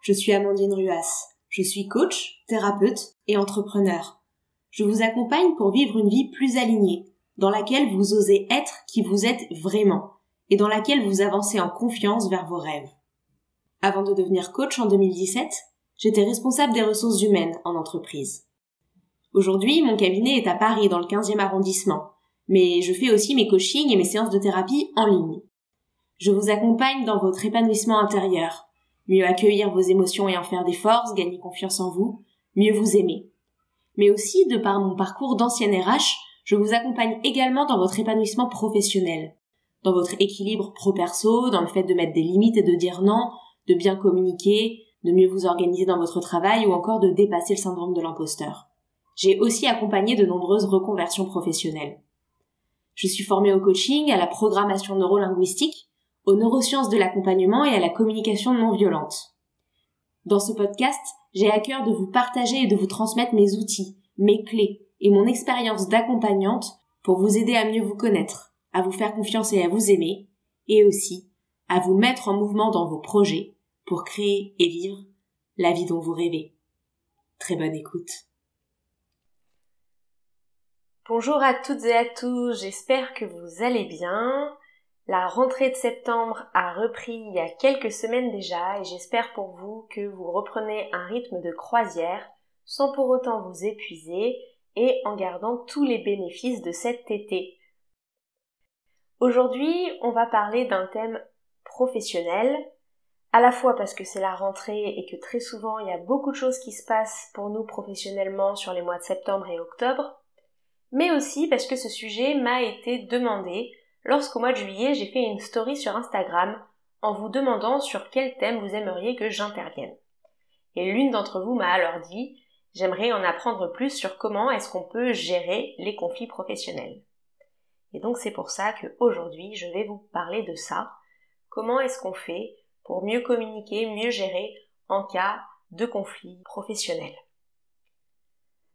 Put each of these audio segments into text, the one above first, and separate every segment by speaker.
Speaker 1: je suis Amandine Ruas. Je suis coach, thérapeute et entrepreneur. Je vous accompagne pour vivre une vie plus alignée, dans laquelle vous osez être qui vous êtes vraiment et dans laquelle vous avancez en confiance vers vos rêves. Avant de devenir coach en 2017, j'étais responsable des ressources humaines en entreprise. Aujourd'hui, mon cabinet est à Paris dans le 15e arrondissement, mais je fais aussi mes coachings et mes séances de thérapie en ligne. Je vous accompagne dans votre épanouissement intérieur, mieux accueillir vos émotions et en faire des forces, gagner confiance en vous, mieux vous aimer. Mais aussi, de par mon parcours d'ancienne RH, je vous accompagne également dans votre épanouissement professionnel, dans votre équilibre pro-perso, dans le fait de mettre des limites et de dire non, de bien communiquer, de mieux vous organiser dans votre travail ou encore de dépasser le syndrome de l'imposteur. J'ai aussi accompagné de nombreuses reconversions professionnelles. Je suis formée au coaching, à la programmation neurolinguistique, aux neurosciences de l'accompagnement et à la communication non violente. Dans ce podcast, j'ai à cœur de vous partager et de vous transmettre mes outils, mes clés et mon expérience d'accompagnante pour vous aider à mieux vous connaître, à vous faire confiance et à vous aimer, et aussi à vous mettre en mouvement dans vos projets pour créer et vivre la vie dont vous rêvez. Très bonne écoute.
Speaker 2: Bonjour à toutes et à tous, j'espère que vous allez bien. La rentrée de septembre a repris il y a quelques semaines déjà et j'espère pour vous que vous reprenez un rythme de croisière sans pour autant vous épuiser et en gardant tous les bénéfices de cet été. Aujourd'hui, on va parler d'un thème professionnel, à la fois parce que c'est la rentrée et que très souvent il y a beaucoup de choses qui se passent pour nous professionnellement sur les mois de septembre et octobre, mais aussi parce que ce sujet m'a été demandé lorsqu'au mois de juillet j'ai fait une story sur Instagram en vous demandant sur quel thème vous aimeriez que j'intervienne. Et l'une d'entre vous m'a alors dit « J'aimerais en apprendre plus sur comment est-ce qu'on peut gérer les conflits professionnels ». Et donc c'est pour ça qu'aujourd'hui je vais vous parler de ça. Comment est-ce qu'on fait pour mieux communiquer, mieux gérer en cas de conflit professionnel.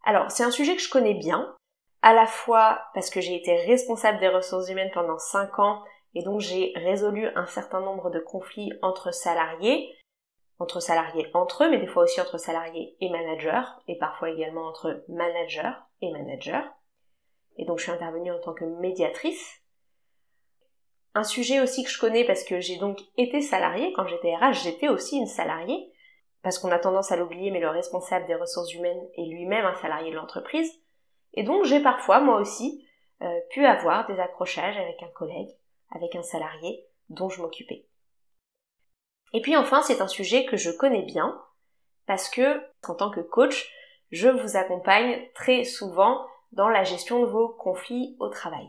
Speaker 2: Alors c'est un sujet que je connais bien, à la fois parce que j'ai été responsable des ressources humaines pendant 5 ans et donc j'ai résolu un certain nombre de conflits entre salariés entre eux, mais des fois aussi entre salariés et managers, et parfois également entre managers et managers. Et donc je suis intervenue en tant que médiatrice. Un sujet aussi que je connais parce que j'ai donc été salariée, quand j'étais RH, j'étais aussi une salariée, parce qu'on a tendance à l'oublier, mais le responsable des ressources humaines est lui-même un salarié de l'entreprise. Et donc j'ai parfois, moi aussi, pu avoir des accrochages avec un collègue, avec un salarié dont je m'occupais. Et puis enfin, c'est un sujet que je connais bien, parce que, en tant que coach, je vous accompagne très souvent dans la gestion de vos conflits au travail.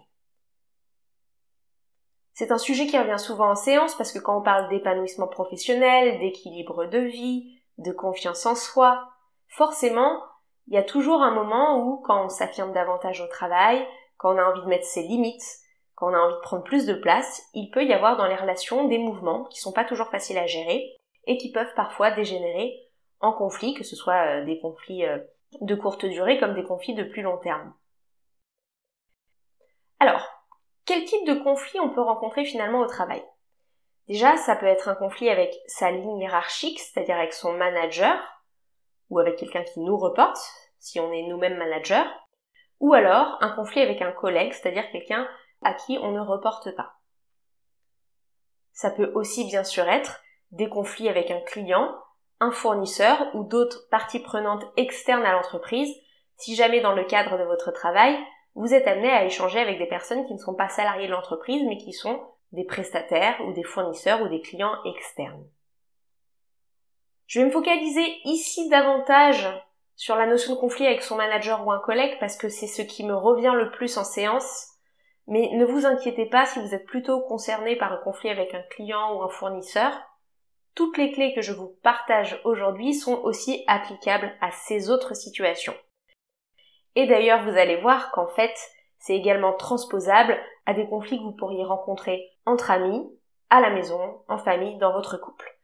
Speaker 2: C'est un sujet qui revient souvent en séance, parce que quand on parle d'épanouissement professionnel, d'équilibre de vie, de confiance en soi, forcément, il y a toujours un moment où, quand on s'affirme davantage au travail, quand on a envie de mettre ses limites, quand on a envie de prendre plus de place, il peut y avoir dans les relations des mouvements qui sont pas toujours faciles à gérer et qui peuvent parfois dégénérer en conflits, que ce soit des conflits de courte durée comme des conflits de plus long terme. Alors, quel type de conflit on peut rencontrer finalement au travail ? Déjà, ça peut être un conflit avec sa ligne hiérarchique, c'est-à-dire avec son manager, ou avec quelqu'un qui nous reporte, si on est nous-mêmes manager, ou alors un conflit avec un collègue, c'est-à-dire quelqu'un à qui on ne reporte pas. Ça peut aussi bien sûr être des conflits avec un client, un fournisseur ou d'autres parties prenantes externes à l'entreprise, si jamais dans le cadre de votre travail, vous êtes amené à échanger avec des personnes qui ne sont pas salariés de l'entreprise, mais qui sont des prestataires ou des fournisseurs ou des clients externes. Je vais me focaliser ici davantage sur la notion de conflit avec son manager ou un collègue parce que c'est ce qui me revient le plus en séance, mais ne vous inquiétez pas si vous êtes plutôt concerné par un conflit avec un client ou un fournisseur. Toutes les clés que je vous partage aujourd'hui sont aussi applicables à ces autres situations. Et d'ailleurs, vous allez voir qu'en fait, c'est également transposable à des conflits que vous pourriez rencontrer entre amis, à la maison, en famille, dans votre couple.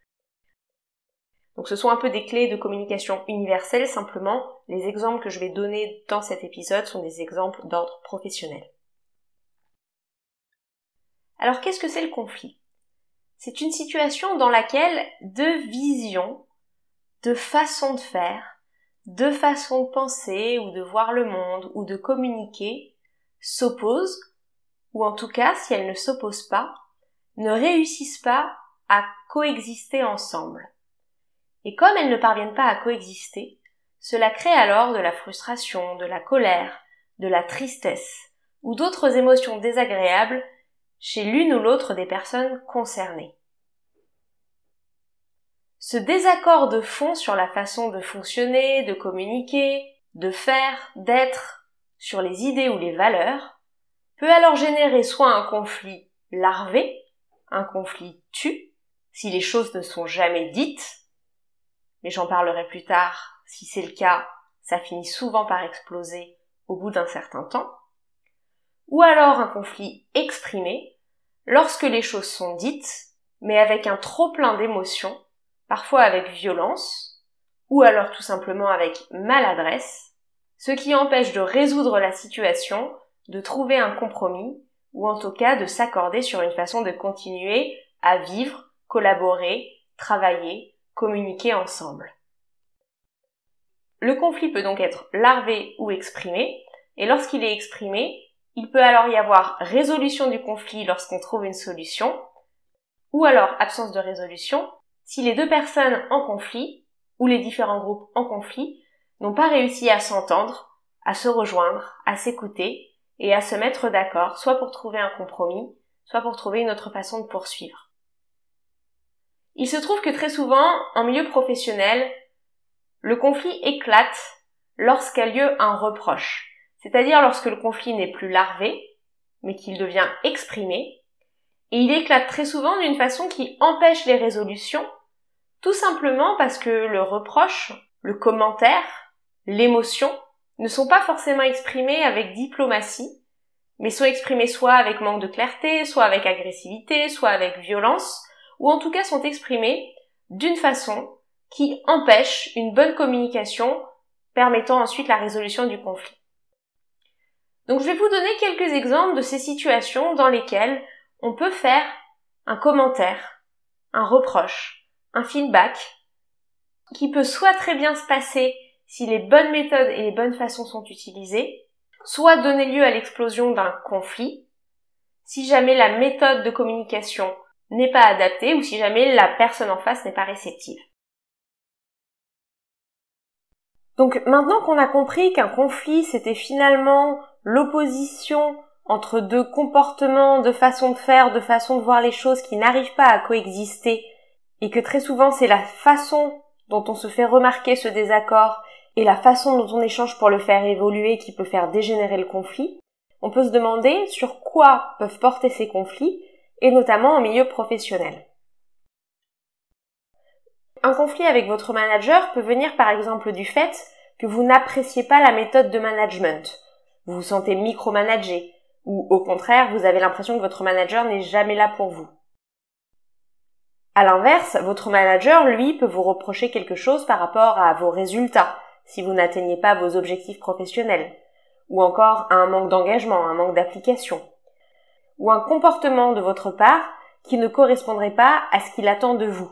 Speaker 2: Donc ce sont un peu des clés de communication universelles, simplement les exemples que je vais donner dans cet épisode sont des exemples d'ordre professionnel. Alors qu'est-ce que c'est le conflit ? C'est une situation dans laquelle deux visions deux façons de faire, deux façons de penser ou de voir le monde ou de communiquer s'opposent, ou en tout cas, si elles ne s'opposent pas, ne réussissent pas à coexister ensemble. Et comme elles ne parviennent pas à coexister, cela crée alors de la frustration, de la colère, de la tristesse ou d'autres émotions désagréables chez l'une ou l'autre des personnes concernées. Ce désaccord de fond sur la façon de fonctionner, de communiquer, de faire, d'être, sur les idées ou les valeurs, peut alors générer soit un conflit larvé, un conflit tue, si les choses ne sont jamais dites, mais j'en parlerai plus tard, si c'est le cas, ça finit souvent par exploser au bout d'un certain temps, ou alors un conflit exprimé, lorsque les choses sont dites, mais avec un trop-plein d'émotions, parfois avec violence, ou alors tout simplement avec maladresse, ce qui empêche de résoudre la situation, de trouver un compromis, ou en tout cas de s'accorder sur une façon de continuer à vivre, collaborer, travailler, communiquer ensemble. Le conflit peut donc être larvé ou exprimé, et lorsqu'il est exprimé, il peut alors y avoir résolution du conflit lorsqu'on trouve une solution, ou alors absence de résolution si les deux personnes en conflit, ou les différents groupes en conflit, n'ont pas réussi à s'entendre, à se rejoindre, à s'écouter et à se mettre d'accord, soit pour trouver un compromis, soit pour trouver une autre façon de poursuivre. Il se trouve que très souvent, en milieu professionnel, le conflit éclate lorsqu'a lieu un reproche, c'est-à-dire lorsque le conflit n'est plus larvé, mais qu'il devient exprimé, et il éclate très souvent d'une façon qui empêche les résolutions, tout simplement parce que le reproche, le commentaire, l'émotion ne sont pas forcément exprimés avec diplomatie, mais sont exprimés soit avec manque de clarté, soit avec agressivité, soit avec violence, ou en tout cas sont exprimés d'une façon qui empêche une bonne communication permettant ensuite la résolution du conflit. Donc je vais vous donner quelques exemples de ces situations dans lesquelles on peut faire un commentaire, un reproche, un feedback, qui peut soit très bien se passer si les bonnes méthodes et les bonnes façons sont utilisées, soit donner lieu à l'explosion d'un conflit, si jamais la méthode de communication n'est pas adaptée ou si jamais la personne en face n'est pas réceptive. Donc maintenant qu'on a compris qu'un conflit c'était finalement l'opposition entre deux comportements, de façons de faire, de façons de voir les choses qui n'arrivent pas à coexister et que très souvent c'est la façon dont on se fait remarquer ce désaccord et la façon dont on échange pour le faire évoluer qui peut faire dégénérer le conflit, on peut se demander sur quoi peuvent porter ces conflits et notamment en milieu professionnel. Un conflit avec votre manager peut venir par exemple du fait que vous n'appréciez pas la méthode de management, vous vous sentez micromanagé, ou au contraire, vous avez l'impression que votre manager n'est jamais là pour vous. À l'inverse, votre manager, lui, peut vous reprocher quelque chose par rapport à vos résultats, si vous n'atteignez pas vos objectifs professionnels, ou encore à un manque d'engagement, un manque d'application, ou un comportement de votre part qui ne correspondrait pas à ce qu'il attend de vous.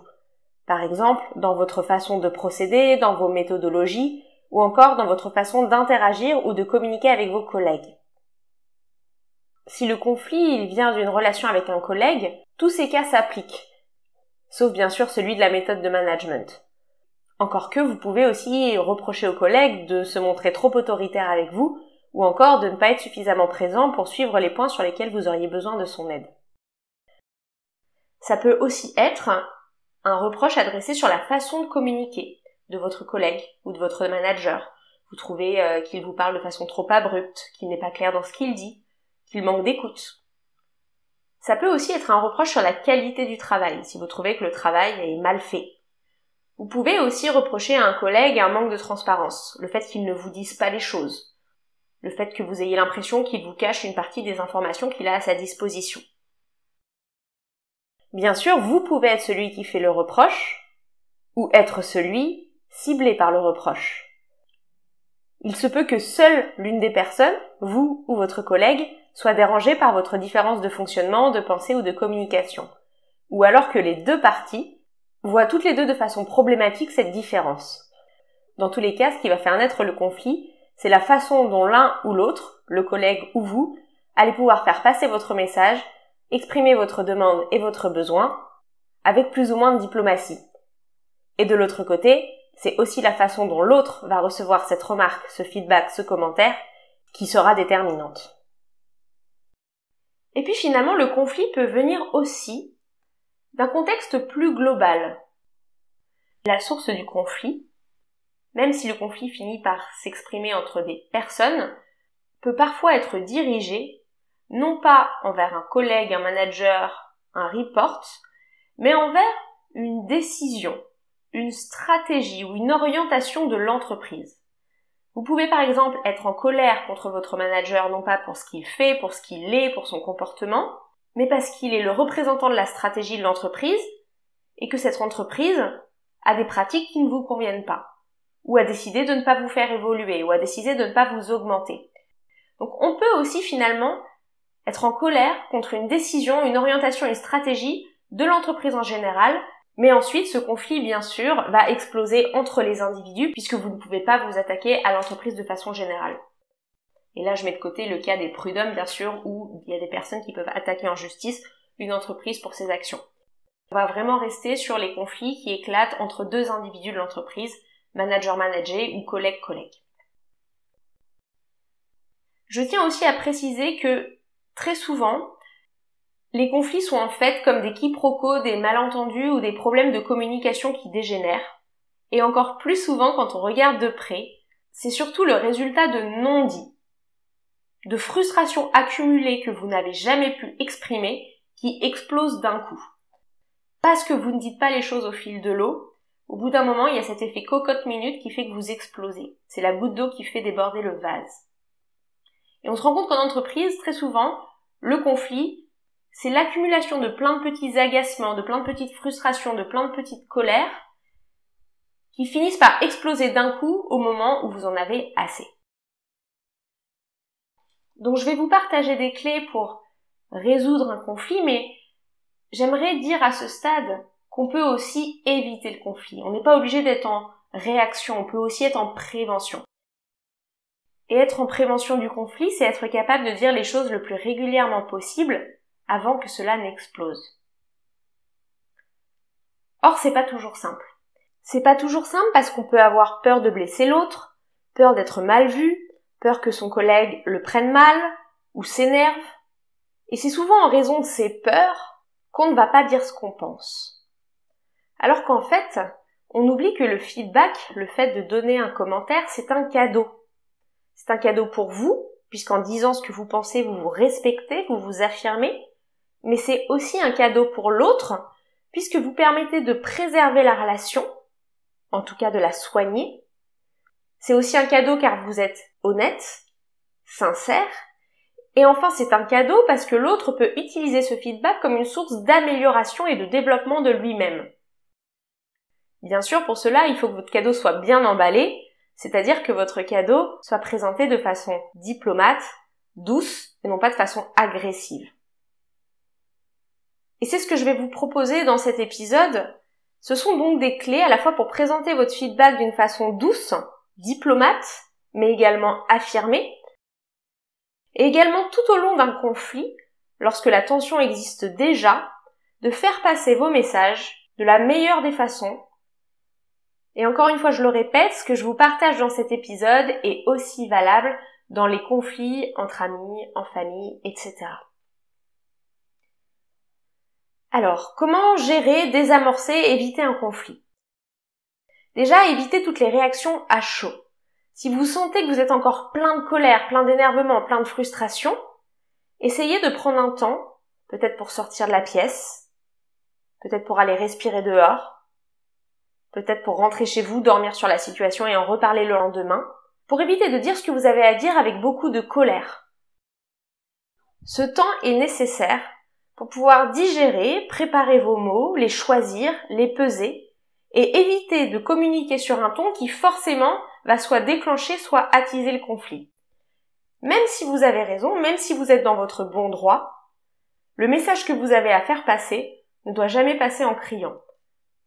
Speaker 2: Par exemple, dans votre façon de procéder, dans vos méthodologies, ou encore dans votre façon d'interagir ou de communiquer avec vos collègues. Si le conflit il vient d'une relation avec un collègue, tous ces cas s'appliquent, sauf bien sûr celui de la méthode de management. Encore que vous pouvez aussi reprocher aux collègues de se montrer trop autoritaire avec vous, ou encore de ne pas être suffisamment présent pour suivre les points sur lesquels vous auriez besoin de son aide. Ça peut aussi être un reproche adressé sur la façon de communiquer de votre collègue ou de votre manager. Vous trouvez qu'il vous parle de façon trop abrupte, qu'il n'est pas clair dans ce qu'il dit, qu'il manque d'écoute. Ça peut aussi être un reproche sur la qualité du travail, si vous trouvez que le travail est mal fait. Vous pouvez aussi reprocher à un collègue un manque de transparence, le fait qu'il ne vous dise pas les choses, le fait que vous ayez l'impression qu'il vous cache une partie des informations qu'il a à sa disposition. Bien sûr, vous pouvez être celui qui fait le reproche, ou être celui ciblé par le reproche. Il se peut que seule l'une des personnes, vous ou votre collègue, soit dérangée par votre différence de fonctionnement, de pensée ou de communication, ou alors que les deux parties voient toutes les deux de façon problématique cette différence. Dans tous les cas, ce qui va faire naître le conflit, c'est la façon dont l'un ou l'autre, le collègue ou vous, allez pouvoir faire passer votre message, exprimer votre demande et votre besoin, avec plus ou moins de diplomatie. Et de l'autre côté, c'est aussi la façon dont l'autre va recevoir cette remarque, ce feedback, ce commentaire, qui sera déterminante. Et puis finalement, le conflit peut venir aussi d'un contexte plus global. La source du conflit, même si le conflit finit par s'exprimer entre des personnes, peut parfois être dirigé non pas envers un collègue, un manager, un report, mais envers une décision, une stratégie ou une orientation de l'entreprise. Vous pouvez par exemple être en colère contre votre manager non pas pour ce qu'il fait, pour ce qu'il est, pour son comportement, mais parce qu'il est le représentant de la stratégie de l'entreprise et que cette entreprise a des pratiques qui ne vous conviennent pas, ou a décidé de ne pas vous faire évoluer, ou a décidé de ne pas vous augmenter. Donc on peut aussi finalement être en colère contre une décision, une orientation, une stratégie de l'entreprise en général, mais ensuite ce conflit bien sûr va exploser entre les individus puisque vous ne pouvez pas vous attaquer à l'entreprise de façon générale. Et là je mets de côté le cas des prud'hommes bien sûr où il y a des personnes qui peuvent attaquer en justice une entreprise pour ses actions. On va vraiment rester sur les conflits qui éclatent entre deux individus de l'entreprise, manager-managé ou collègue-collègue. Je tiens aussi à préciser que très souvent, les conflits sont en fait comme des quiproquos, des malentendus ou des problèmes de communication qui dégénèrent. Et encore plus souvent, quand on regarde de près, c'est surtout le résultat de non-dits, de frustrations accumulées que vous n'avez jamais pu exprimer qui explosent d'un coup. Parce que vous ne dites pas les choses au fil de l'eau, au bout d'un moment, il y a cet effet cocotte-minute qui fait que vous explosez. C'est la goutte d'eau qui fait déborder le vase. Et on se rend compte qu'en entreprise, très souvent, le conflit, c'est l'accumulation de plein de petits agacements, de plein de petites frustrations, de plein de petites colères qui finissent par exploser d'un coup au moment où vous en avez assez. Donc je vais vous partager des clés pour résoudre un conflit, mais j'aimerais dire à ce stade qu'on peut aussi éviter le conflit. On n'est pas obligé d'être en réaction, on peut aussi être en prévention. Et être en prévention du conflit, c'est être capable de dire les choses le plus régulièrement possible avant que cela n'explose. Or, c'est pas toujours simple. C'est pas toujours simple parce qu'on peut avoir peur de blesser l'autre, peur d'être mal vu, peur que son collègue le prenne mal ou s'énerve. Et c'est souvent en raison de ces peurs qu'on ne va pas dire ce qu'on pense. Alors qu'en fait, on oublie que le feedback, le fait de donner un commentaire, c'est un cadeau. C'est un cadeau pour vous, puisqu'en disant ce que vous pensez, vous vous respectez, vous vous affirmez, mais c'est aussi un cadeau pour l'autre, puisque vous permettez de préserver la relation, en tout cas de la soigner. C'est aussi un cadeau car vous êtes honnête, sincère, et enfin c'est un cadeau parce que l'autre peut utiliser ce feedback comme une source d'amélioration et de développement de lui-même. Bien sûr, pour cela, il faut que votre cadeau soit bien emballé, c'est-à-dire que votre cadeau soit présenté de façon diplomate, douce, et non pas de façon agressive. Et c'est ce que je vais vous proposer dans cet épisode. Ce sont donc des clés à la fois pour présenter votre feedback d'une façon douce, diplomate, mais également affirmée, et également tout au long d'un conflit, lorsque la tension existe déjà, de faire passer vos messages de la meilleure des façons. Et encore une fois, je le répète, ce que je vous partage dans cet épisode est aussi valable dans les conflits entre amis, en famille, etc. Alors, comment gérer, désamorcer, éviter un conflit? Déjà, évitez toutes les réactions à chaud. Si vous sentez que vous êtes encore plein de colère, plein d'énervement, plein de frustration, essayez de prendre un temps, peut-être pour sortir de la pièce, peut-être pour aller respirer dehors, peut-être pour rentrer chez vous, dormir sur la situation et en reparler le lendemain, pour éviter de dire ce que vous avez à dire avec beaucoup de colère. Ce temps est nécessaire pour pouvoir digérer, préparer vos mots, les choisir, les peser, et éviter de communiquer sur un ton qui forcément va soit déclencher, soit attiser le conflit. Même si vous avez raison, même si vous êtes dans votre bon droit, le message que vous avez à faire passer ne doit jamais passer en criant.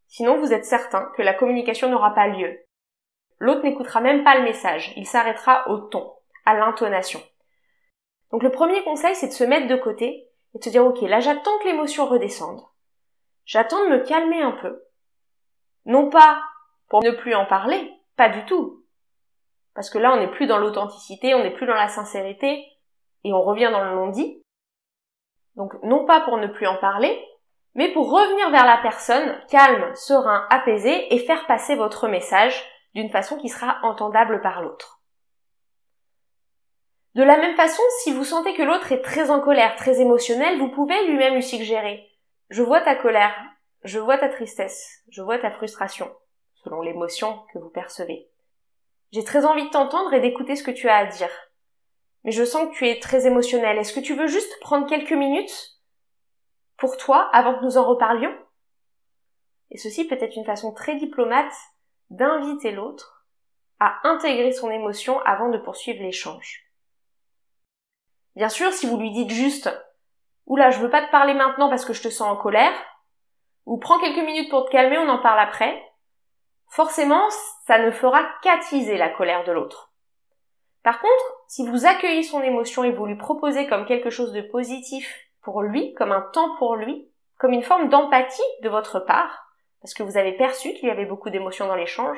Speaker 2: Sinon, vous êtes certain que la communication n'aura pas lieu. L'autre n'écoutera même pas le message, il s'arrêtera au ton, à l'intonation. Donc le premier conseil, c'est de se mettre de côté et de se dire « Ok, là j'attends que l'émotion redescende. J'attends de me calmer un peu. » Non pas pour ne plus en parler, pas du tout. Parce que là, on n'est plus dans l'authenticité, on n'est plus dans la sincérité, et on revient dans le non-dit. Donc non pas pour ne plus en parler, mais pour revenir vers la personne, calme, serein, apaisé, et faire passer votre message d'une façon qui sera entendable par l'autre. De la même façon, si vous sentez que l'autre est très en colère, très émotionnel, vous pouvez lui-même lui suggérer « Je vois ta colère, je vois ta tristesse, je vois ta frustration, selon l'émotion que vous percevez. J'ai très envie de t'entendre et d'écouter ce que tu as à dire. Mais je sens que tu es très émotionnel. Est-ce que tu veux juste prendre quelques minutes pour toi avant que nous en reparlions ?» Et ceci peut être une façon très diplomate d'inviter l'autre à intégrer son émotion avant de poursuivre l'échange. Bien sûr, si vous lui dites juste « Oula, je veux pas te parler maintenant parce que je te sens en colère » ou « Prends quelques minutes pour te calmer, on en parle après », forcément, ça ne fera qu'attiser la colère de l'autre. Par contre, si vous accueillez son émotion et vous lui proposez comme quelque chose de positif pour lui, comme un temps pour lui, comme une forme d'empathie de votre part, parce que vous avez perçu qu'il y avait beaucoup d'émotions dans l'échange,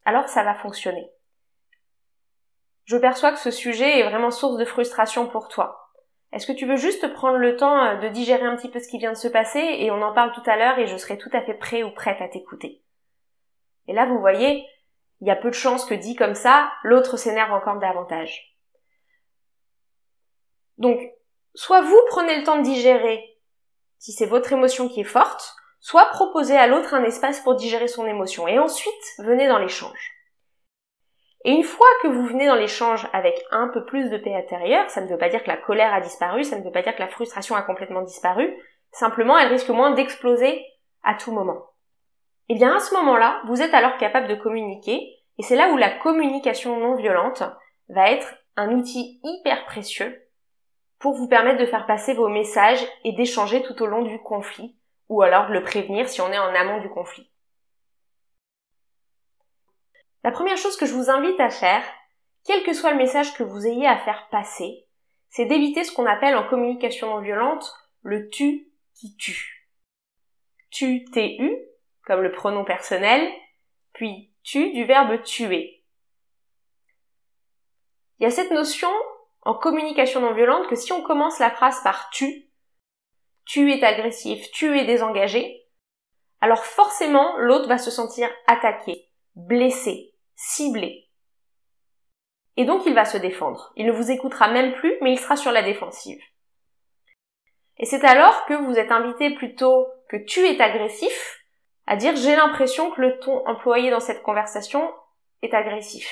Speaker 2: alors ça va fonctionner. Je perçois que ce sujet est vraiment source de frustration pour toi. Est-ce que tu veux juste prendre le temps de digérer un petit peu ce qui vient de se passer et on en parle tout à l'heure et je serai tout à fait prêt ou prête à t'écouter. Et là, vous voyez, il y a peu de chances que dit comme ça, l'autre s'énerve encore davantage. Donc, soit vous prenez le temps de digérer si c'est votre émotion qui est forte, soit proposez à l'autre un espace pour digérer son émotion et ensuite venez dans l'échange. Et une fois que vous venez dans l'échange avec un peu plus de paix intérieure, ça ne veut pas dire que la colère a disparu, ça ne veut pas dire que la frustration a complètement disparu, simplement elle risque moins d'exploser à tout moment. Et bien à ce moment-là, vous êtes alors capable de communiquer, et c'est là où la communication non violente va être un outil hyper précieux pour vous permettre de faire passer vos messages et d'échanger tout au long du conflit, ou alors de le prévenir si on est en amont du conflit. La première chose que je vous invite à faire, quel que soit le message que vous ayez à faire passer, c'est d'éviter ce qu'on appelle en communication non violente le tu qui tue. Tu, tu, comme le pronom personnel, puis tu du verbe tuer. Il y a cette notion en communication non violente que si on commence la phrase par tu es agressif, tu es désengagé, alors forcément l'autre va se sentir attaqué, blessé, ciblé. Et donc il va se défendre. Il ne vous écoutera même plus, mais il sera sur la défensive. Et c'est alors que vous êtes invité plutôt que tu es agressif à dire j'ai l'impression que le ton employé dans cette conversation est agressif.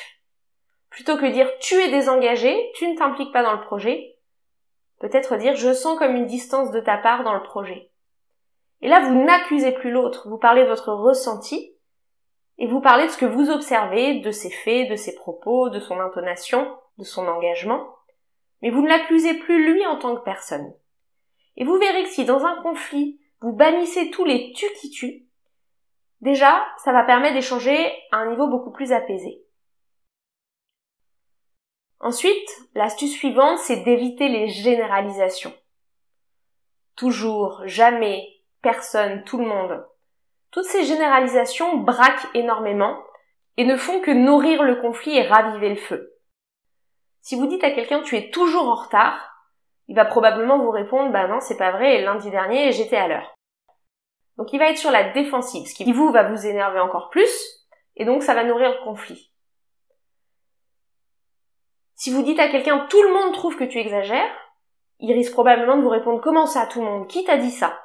Speaker 2: Plutôt que dire tu es désengagé, tu ne t'impliques pas dans le projet, peut-être dire je sens comme une distance de ta part dans le projet. Et là vous n'accusez plus l'autre, vous parlez de votre ressenti et vous parlez de ce que vous observez, de ses faits, de ses propos, de son intonation, de son engagement, mais vous ne l'accusez plus lui en tant que personne. Et vous verrez que si dans un conflit, vous bannissez tous les tu qui tuent, déjà, ça va permettre d'échanger à un niveau beaucoup plus apaisé. Ensuite, l'astuce suivante, c'est d'éviter les généralisations. Toujours, jamais, personne, tout le monde. Toutes ces généralisations braquent énormément et ne font que nourrir le conflit et raviver le feu. Si vous dites à quelqu'un « tu es toujours en retard », il va probablement vous répondre « bah non, c'est pas vrai, lundi dernier, j'étais à l'heure ». Donc il va être sur la défensive, ce qui va vous énerver encore plus, et donc ça va nourrir le conflit. Si vous dites à quelqu'un « tout le monde trouve que tu exagères », il risque probablement de vous répondre « comment ça, tout le monde ? Qui t'a dit ça ?»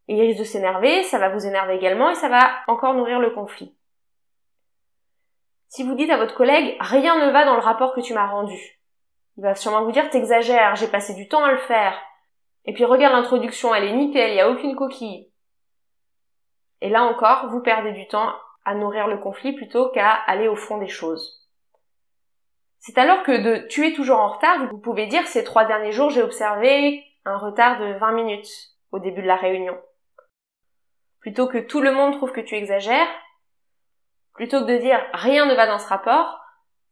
Speaker 2: Et il risque de s'énerver, ça va vous énerver également, et ça va encore nourrir le conflit. Si vous dites à votre collègue « rien ne va dans le rapport que tu m'as rendu », il va sûrement vous dire « t'exagères, j'ai passé du temps à le faire ». Et puis regarde l'introduction, elle est nickel, il n'y a aucune coquille. Et là encore, vous perdez du temps à nourrir le conflit plutôt qu'à aller au fond des choses. C'est alors que de « tu es toujours en retard », vous pouvez dire « ces 3 derniers jours, j'ai observé un retard de 20 minutes au début de la réunion ». plutôt que tout le monde trouve que tu exagères, plutôt que de dire rien ne va dans ce rapport,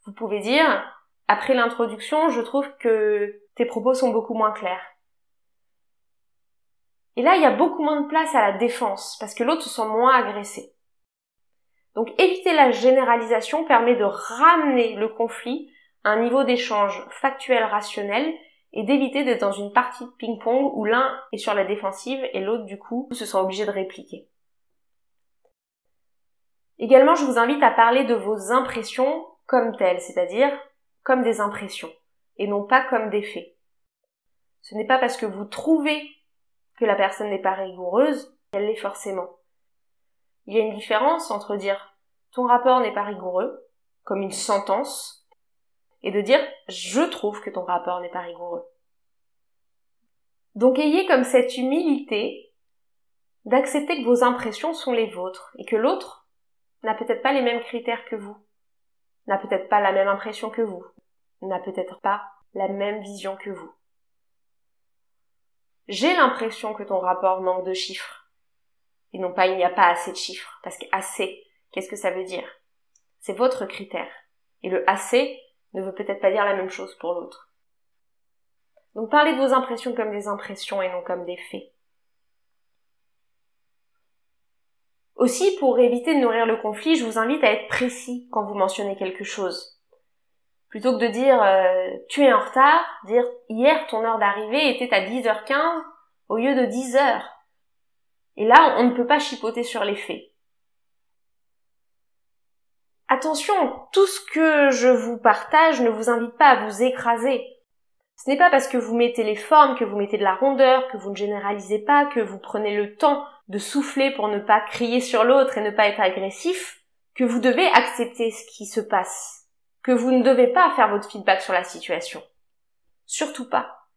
Speaker 2: vous pouvez dire après l'introduction, je trouve que tes propos sont beaucoup moins clairs. Et là, il y a beaucoup moins de place à la défense, parce que l'autre se sent moins agressé. Donc éviter la généralisation permet de ramener le conflit à un niveau d'échange factuel rationnel et d'éviter d'être dans une partie de ping-pong où l'un est sur la défensive et l'autre, du coup, se sent obligé de répliquer. Également, je vous invite à parler de vos impressions comme telles, c'est-à-dire comme des impressions, et non pas comme des faits. Ce n'est pas parce que vous trouvez que la personne n'est pas rigoureuse qu'elle l'est forcément. Il y a une différence entre dire « ton rapport n'est pas rigoureux » comme une sentence, et de dire « je trouve que ton rapport n'est pas rigoureux ». Donc ayez comme cette humilité d'accepter que vos impressions sont les vôtres, et que l'autre n'a peut-être pas les mêmes critères que vous, n'a peut-être pas la même impression que vous, n'a peut-être pas la même vision que vous. J'ai l'impression que ton rapport manque de chiffres. Et non pas il n'y a pas assez de chiffres. Parce que assez, qu'est-ce que ça veut dire? C'est votre critère. Et le assez ne veut peut-être pas dire la même chose pour l'autre. Donc parlez de vos impressions comme des impressions et non comme des faits. Aussi, pour éviter de nourrir le conflit, je vous invite à être précis quand vous mentionnez quelque chose. Plutôt que de dire « tu es en retard », dire « hier ton heure d'arrivée était à 10h15 au lieu de 10h ». Et là, on ne peut pas chipoter sur les faits. Attention, tout ce que je vous partage ne vous invite pas à vous écraser. Ce n'est pas parce que vous mettez les formes, que vous mettez de la rondeur, que vous ne généralisez pas, que vous prenez le temps de souffler pour ne pas crier sur l'autre et ne pas être agressif, que vous devez accepter ce qui se passe. Que vous ne devez pas faire votre feedback sur la situation. Surtout pas.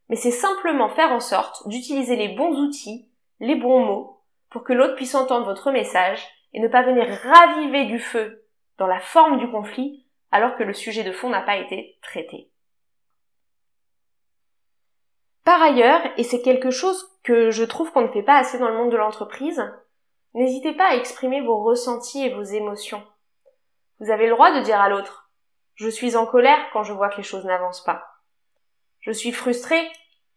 Speaker 2: Mais c'est simplement faire en sorte d'utiliser les bons outils, les bons mots, pour que l'autre puisse entendre votre message et ne pas venir raviver du feu dans la forme du conflit alors que le sujet de fond n'a pas été traité. Par ailleurs, et c'est quelque chose que je trouve qu'on ne fait pas assez dans le monde de l'entreprise, n'hésitez pas à exprimer vos ressentis et vos émotions. Vous avez le droit de dire à l'autre « Je suis en colère quand je vois que les choses n'avancent pas. Je suis frustrée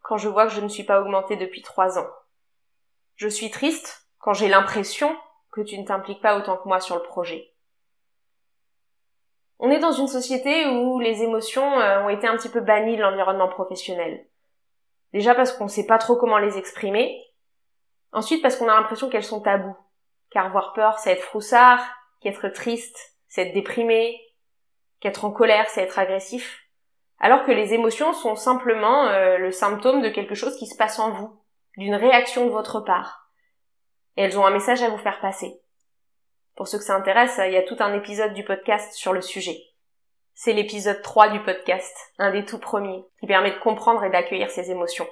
Speaker 2: quand je vois que je ne suis pas augmentée depuis 3 ans. Je suis triste quand j'ai l'impression que tu ne t'impliques pas autant que moi sur le projet. » On est dans une société où les émotions ont été un petit peu bannies de l'environnement professionnel. Déjà parce qu'on ne sait pas trop comment les exprimer. Ensuite parce qu'on a l'impression qu'elles sont tabous. Car avoir peur, c'est être froussard, qu'être triste, c'est être déprimé, qu'être en colère, c'est être agressif. Alors que les émotions sont simplement le symptôme de quelque chose qui se passe en vous, d'une réaction de votre part. Et elles ont un message à vous faire passer. Pour ceux que ça intéresse, il y a tout un épisode du podcast sur le sujet. C'est l'épisode 3 du podcast, un des tout premiers, qui permet de comprendre et d'accueillir ces émotions.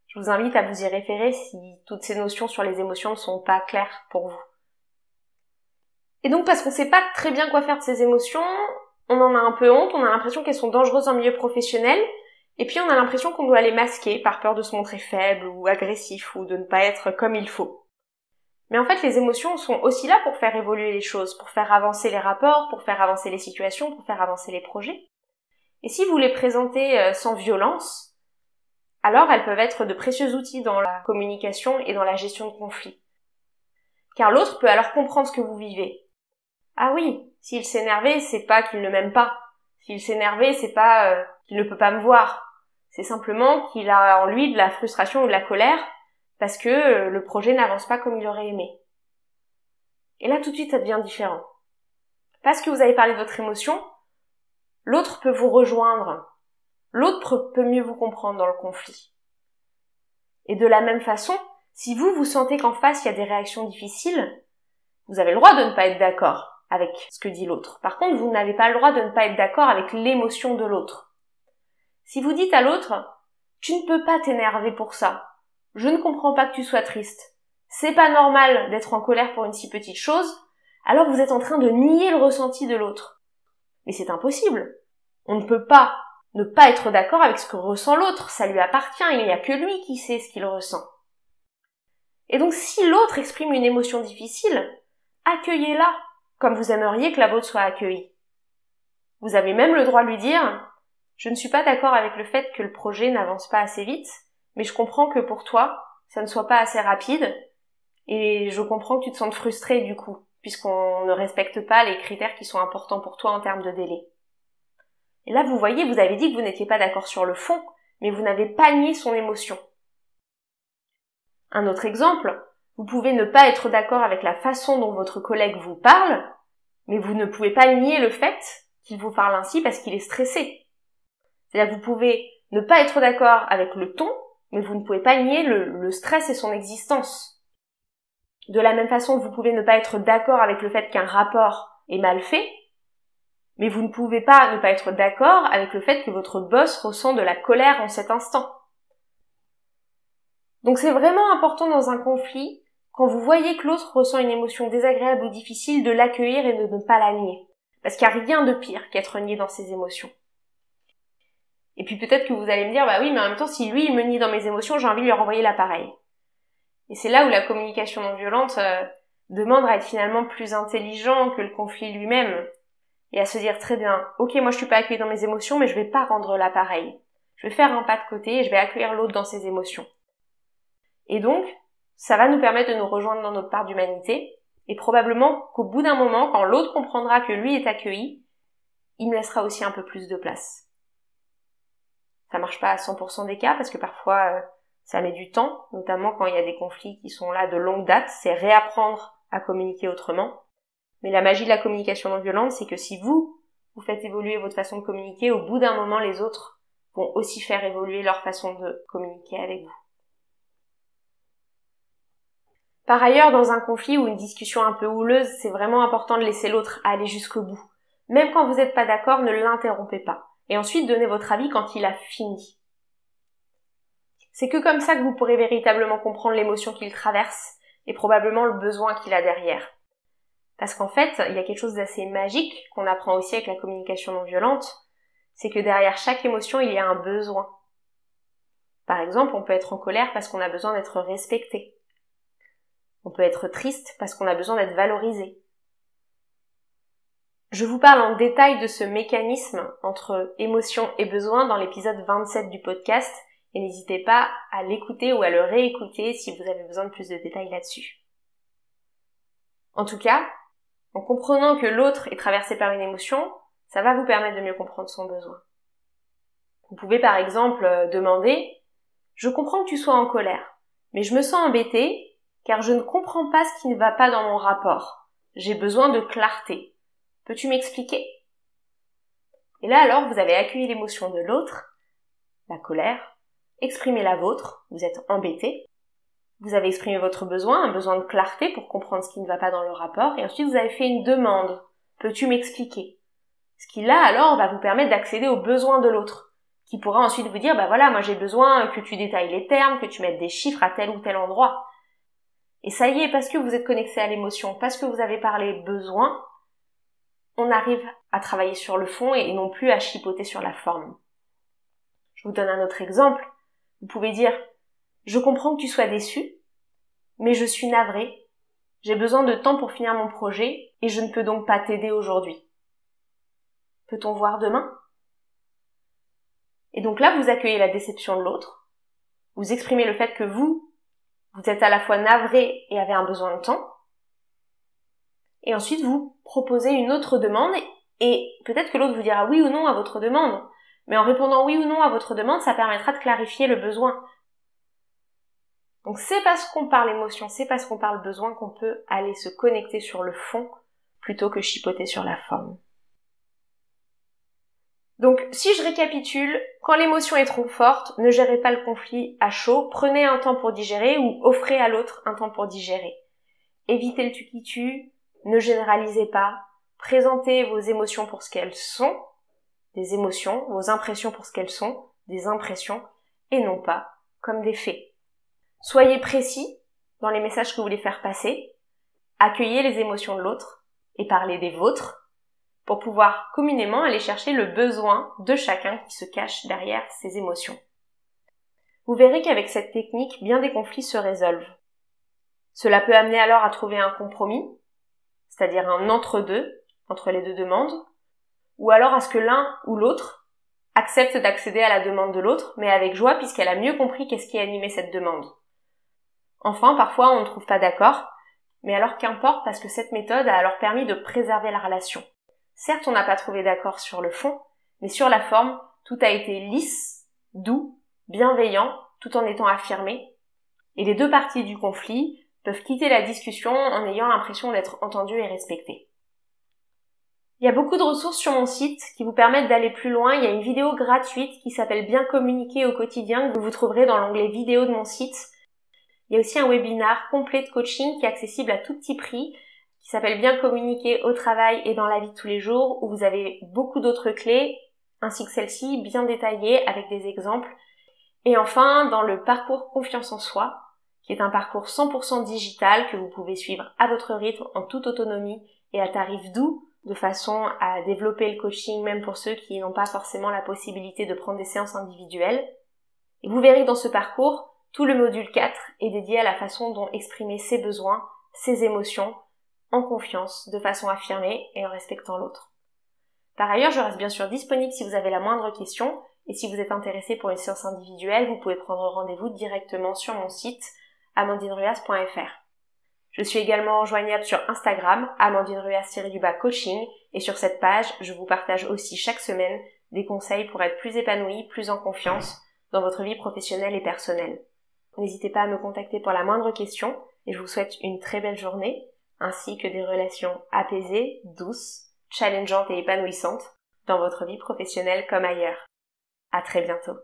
Speaker 2: Je vous invite à vous y référer si toutes ces notions sur les émotions ne sont pas claires pour vous. Et donc parce qu'on ne sait pas très bien quoi faire de ces émotions, on en a un peu honte, on a l'impression qu'elles sont dangereuses en milieu professionnel, et puis on a l'impression qu'on doit les masquer par peur de se montrer faible ou agressif ou de ne pas être comme il faut. Mais en fait, les émotions sont aussi là pour faire évoluer les choses, pour faire avancer les rapports, pour faire avancer les situations, pour faire avancer les projets. Et si vous les présentez sans violence, alors elles peuvent être de précieux outils dans la communication et dans la gestion de conflits. Car l'autre peut alors comprendre ce que vous vivez. Ah oui, s'il s'énervait, c'est pas qu'il ne m'aime pas. S'il s'énervait, c'est pas qu'il ne peut pas me voir. C'est simplement qu'il a en lui de la frustration ou de la colère parce que le projet n'avance pas comme il aurait aimé. Et là, tout de suite, ça devient différent. Parce que vous avez parlé de votre émotion, l'autre peut vous rejoindre. L'autre peut mieux vous comprendre dans le conflit. Et de la même façon, si vous sentez qu'en face, il y a des réactions difficiles, vous avez le droit de ne pas être d'accord avec ce que dit l'autre. Par contre, vous n'avez pas le droit de ne pas être d'accord avec l'émotion de l'autre. Si vous dites à l'autre « Tu ne peux pas t'énerver pour ça. Je ne comprends pas que tu sois triste. C'est pas normal d'être en colère pour une si petite chose », alors vous êtes en train de nier le ressenti de l'autre. Mais c'est impossible. On ne peut pas ne pas être d'accord avec ce que ressent l'autre. Ça lui appartient. Il n'y a que lui qui sait ce qu'il ressent. Et donc si l'autre exprime une émotion difficile, accueillez-la comme vous aimeriez que la vôtre soit accueillie. Vous avez même le droit de lui dire « Je ne suis pas d'accord avec le fait que le projet n'avance pas assez vite, mais je comprends que pour toi, ça ne soit pas assez rapide, et je comprends que tu te sentes frustré du coup, puisqu'on ne respecte pas les critères qui sont importants pour toi en termes de délai. » Et là, vous voyez, vous avez dit que vous n'étiez pas d'accord sur le fond, mais vous n'avez pas nié son émotion. Un autre exemple, vous pouvez ne pas être d'accord avec la façon dont votre collègue vous parle, mais vous ne pouvez pas nier le fait qu'il vous parle ainsi parce qu'il est stressé. C'est-à-dire que vous pouvez ne pas être d'accord avec le ton, mais vous ne pouvez pas nier le stress et son existence. De la même façon, vous pouvez ne pas être d'accord avec le fait qu'un rapport est mal fait, mais vous ne pouvez pas ne pas être d'accord avec le fait que votre boss ressent de la colère en cet instant. Donc c'est vraiment important dans un conflit, quand vous voyez que l'autre ressent une émotion désagréable ou difficile, de l'accueillir et de ne pas la nier. Parce qu'il n'y a rien de pire qu'être nié dans ses émotions. Et puis peut-être que vous allez me dire, bah oui, mais en même temps, si lui, il me nie dans mes émotions, j'ai envie de lui renvoyer l'appareil. Et c'est là où la communication non violente demande à être finalement plus intelligent que le conflit lui-même. Et à se dire très bien, ok, moi je suis pas accueillie dans mes émotions, mais je vais pas rendre l'appareil. Je vais faire un pas de côté et je vais accueillir l'autre dans ses émotions. Et donc, ça va nous permettre de nous rejoindre dans notre part d'humanité, et probablement qu'au bout d'un moment, quand l'autre comprendra que lui est accueilli, il me laissera aussi un peu plus de place. Ça marche pas à 100% des cas, parce que parfois, ça met du temps, notamment quand il y a des conflits qui sont là de longue date, c'est réapprendre à communiquer autrement. Mais la magie de la communication non violente, c'est que si vous faites évoluer votre façon de communiquer, au bout d'un moment, les autres vont aussi faire évoluer leur façon de communiquer avec vous. Par ailleurs, dans un conflit ou une discussion un peu houleuse, c'est vraiment important de laisser l'autre aller jusqu'au bout. Même quand vous n'êtes pas d'accord, ne l'interrompez pas. Et ensuite, donnez votre avis quand il a fini. C'est que comme ça que vous pourrez véritablement comprendre l'émotion qu'il traverse et probablement le besoin qu'il a derrière. Parce qu'en fait, il y a quelque chose d'assez magique qu'on apprend aussi avec la communication non violente, c'est que derrière chaque émotion, il y a un besoin. Par exemple, on peut être en colère parce qu'on a besoin d'être respecté. On peut être triste parce qu'on a besoin d'être valorisé. Je vous parle en détail de ce mécanisme entre émotion et besoin dans l'épisode 27 du podcast et n'hésitez pas à l'écouter ou à le réécouter si vous avez besoin de plus de détails là-dessus. En tout cas, en comprenant que l'autre est traversé par une émotion, ça va vous permettre de mieux comprendre son besoin. Vous pouvez par exemple demander « Je comprends que tu sois en colère, mais je me sens embêtée car je ne comprends pas ce qui ne va pas dans mon rapport. J'ai besoin de clarté. Peux-tu m'expliquer ?» Et là alors, vous avez accueilli l'émotion de l'autre, la colère, exprimé la vôtre, vous êtes embêté, vous avez exprimé votre besoin, un besoin de clarté pour comprendre ce qui ne va pas dans le rapport, et ensuite vous avez fait une demande. Peux-tu m'expliquer ? Ce qui là alors va vous permettre d'accéder aux besoins de l'autre, qui pourra ensuite vous dire, bah voilà, moi j'ai besoin que tu détailles les termes, que tu mettes des chiffres à tel ou tel endroit. Et ça y est, parce que vous êtes connecté à l'émotion, parce que vous avez parlé besoin, on arrive à travailler sur le fond et non plus à chipoter sur la forme. Je vous donne un autre exemple. Vous pouvez dire « Je comprends que tu sois déçu, mais je suis navrée. J'ai besoin de temps pour finir mon projet et je ne peux donc pas t'aider aujourd'hui. Peut-on voir demain ?» Et donc là, vous accueillez la déception de l'autre, vous exprimez le fait que vous êtes à la fois navré et avez un besoin de temps, et ensuite vous proposez une autre demande, et peut-être que l'autre vous dira oui ou non à votre demande, mais en répondant oui ou non à votre demande, ça permettra de clarifier le besoin. Donc c'est parce qu'on parle émotion, c'est parce qu'on parle besoin qu'on peut aller se connecter sur le fond, plutôt que chipoter sur la forme. Donc, si je récapitule, quand l'émotion est trop forte, ne gérez pas le conflit à chaud, prenez un temps pour digérer ou offrez à l'autre un temps pour digérer. Évitez le tu qui tue, ne généralisez pas, présentez vos émotions pour ce qu'elles sont, des émotions, vos impressions pour ce qu'elles sont, des impressions, et non pas comme des faits. Soyez précis dans les messages que vous voulez faire passer, accueillez les émotions de l'autre et parlez des vôtres, pour pouvoir communément aller chercher le besoin de chacun qui se cache derrière ces émotions. Vous verrez qu'avec cette technique, bien des conflits se résolvent. Cela peut amener alors à trouver un compromis, c'est-à-dire un entre-deux, entre les deux demandes, ou alors à ce que l'un ou l'autre accepte d'accéder à la demande de l'autre, mais avec joie puisqu'elle a mieux compris qu'est-ce qui animait cette demande. Enfin, parfois on ne trouve pas d'accord, mais alors qu'importe parce que cette méthode a alors permis de préserver la relation. Certes, on n'a pas trouvé d'accord sur le fond, mais sur la forme, tout a été lisse, doux, bienveillant, tout en étant affirmé, et les deux parties du conflit peuvent quitter la discussion en ayant l'impression d'être entendues et respectées. Il y a beaucoup de ressources sur mon site qui vous permettent d'aller plus loin. Il y a une vidéo gratuite qui s'appelle Bien communiquer au quotidien que vous trouverez dans l'onglet vidéo de mon site. Il y a aussi un webinaire complet de coaching qui est accessible à tout petit prix, qui s'appelle Bien communiquer au travail et dans la vie de tous les jours, où vous avez beaucoup d'autres clés, ainsi que celle-ci, bien détaillée avec des exemples. Et enfin, dans le parcours Confiance en soi, qui est un parcours 100% digital que vous pouvez suivre à votre rythme, en toute autonomie et à tarif doux, de façon à développer le coaching même pour ceux qui n'ont pas forcément la possibilité de prendre des séances individuelles. Et vous verrez que dans ce parcours, tout le module 4 est dédié à la façon dont exprimer ses besoins, ses émotions, en confiance, de façon affirmée et en respectant l'autre. Par ailleurs, je reste bien sûr disponible si vous avez la moindre question, et si vous êtes intéressé pour une séance individuelle, vous pouvez prendre rendez-vous directement sur mon site amandineruas.fr. Je suis également joignable sur Instagram, amandineruas-coaching, et sur cette page, je vous partage aussi chaque semaine des conseils pour être plus épanoui, plus en confiance dans votre vie professionnelle et personnelle. N'hésitez pas à me contacter pour la moindre question, et je vous souhaite une très belle journée, ainsi que des relations apaisées, douces, challengeantes et épanouissantes dans votre vie professionnelle comme ailleurs. À très bientôt.